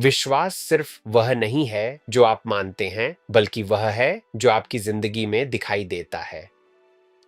विश्वास सिर्फ वह नहीं है जो आप मानते हैं, बल्कि वह है जो आपकी जिंदगी में दिखाई देता है।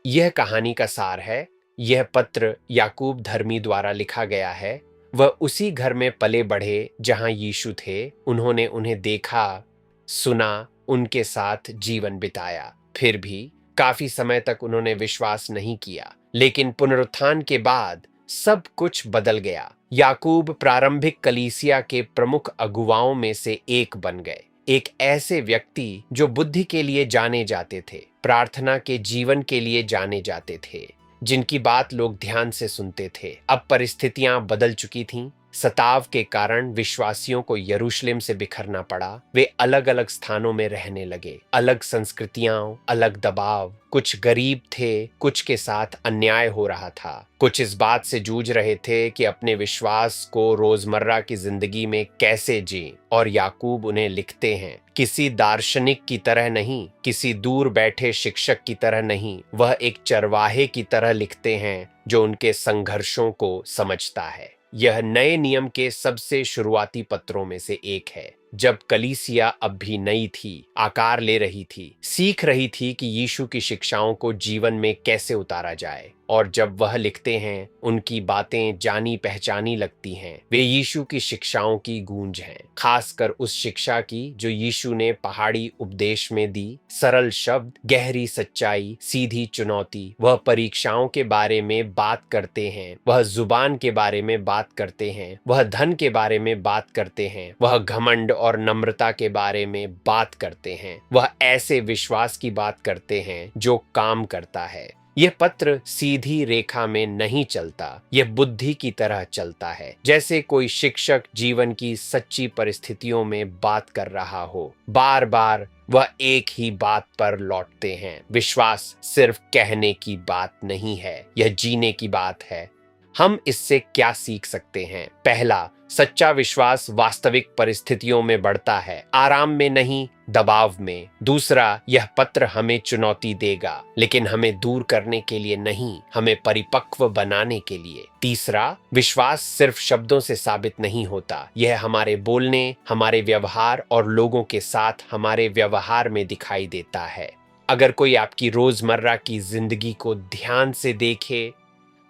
यह कहानी का सार है। यह पत्र याकूब धर्मी द्वारा लिखा गया है। वह उसी घर में पले बढ़े जहां यीशु थे। उन्होंने उन्हें देखा, सुना, उनके साथ जीवन बिताया। फिर भी काफी समय तक उन्होंने विश्वास नहीं किया, लेकिन पुनरुत्थान के बाद सब कुछ बदल गया। याकूब प्रारंभिक कलीसिया के प्रमुख अगुवाओं में से एक बन गए। एक ऐसे व्यक्ति जो बुद्धि के लिए जाने जाते थे, प्रार्थना के जीवन के लिए जाने जाते थे, जिनकी बात लोग ध्यान से सुनते थे। अब परिस्थितियां बदल चुकी थीं। सताव के कारण विश्वासियों को यरूशलेम से बिखरना पड़ा। वे अलग अलग स्थानों में रहने लगे। अलग संस्कृतियां, अलग दबाव। कुछ गरीब थे, कुछ के साथ अन्याय हो रहा था। कुछ इस बात से जूझ रहे थे कि अपने विश्वास को रोजमर्रा की जिंदगी में कैसे जिएं। और याकूब उन्हें लिखते हैं, किसी दार्शनिक की तरह नहीं, किसी दूर बैठे शिक्षक की तरह नहीं, वह एक चरवाहे की तरह लिखते हैं जो उनके संघर्षों को समझता है। यह नए नियम के सबसे शुरुआती पत्रों में से एक है, जब कलीसिया अब भी नई थी, आकार ले रही थी, सीख रही थी कि यीशु की शिक्षाओं को जीवन में कैसे उतारा जाए। और जब वह लिखते हैं, उनकी बातें जानी पहचानी लगती हैं। वे यीशु की शिक्षाओं की गूंज हैं, खासकर उस शिक्षा की जो यीशु ने पहाड़ी उपदेश में दी। सरल शब्द, गहरी सच्चाई, सीधी चुनौती। वह परीक्षाओं के बारे में बात करते हैं, वह जुबान के बारे में बात करते हैं, वह धन के बारे में बात करते हैं, वह घमंड और नम्रता के बारे में बात करते हैं। वह ऐसे विश्वास की बात करते हैं जो काम करता है। यह पत्र सीधी रेखा में नहीं चलता, यह बुद्धि की तरह चलता है, जैसे कोई शिक्षक जीवन की सच्ची परिस्थितियों में बात कर रहा हो। बार बार वह एक ही बात पर लौटते हैं। विश्वास सिर्फ कहने की बात नहीं है, यह जीने की बात है। हम इससे क्या सीख सकते हैं? पहला, सच्चा विश्वास वास्तविक परिस्थितियों में बढ़ता है, आराम में नहीं, दबाव में। दूसरा, यह पत्र हमें चुनौती देगा, लेकिन हमें दूर करने के लिए नहीं, हमें परिपक्व बनाने के लिए। तीसरा, विश्वास सिर्फ शब्दों से साबित नहीं होता, यह हमारे बोलने, हमारे व्यवहार और लोगों के साथ हमारे व्यवहार में दिखाई देता है। अगर कोई आपकी रोजमर्रा की जिंदगी को ध्यान से देखे,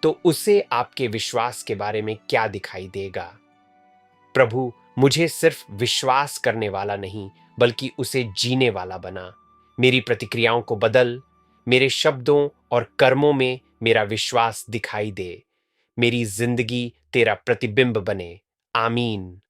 तो उसे आपके विश्वास के बारे में क्या दिखाई देगा? प्रभु, मुझे सिर्फ विश्वास करने वाला नहीं, बल्कि उसे जीने वाला बना। मेरी प्रतिक्रियाओं को बदल, मेरे शब्दों और कर्मों में मेरा विश्वास दिखाई दे। मेरी जिंदगी तेरा प्रतिबिंब बने। आमीन।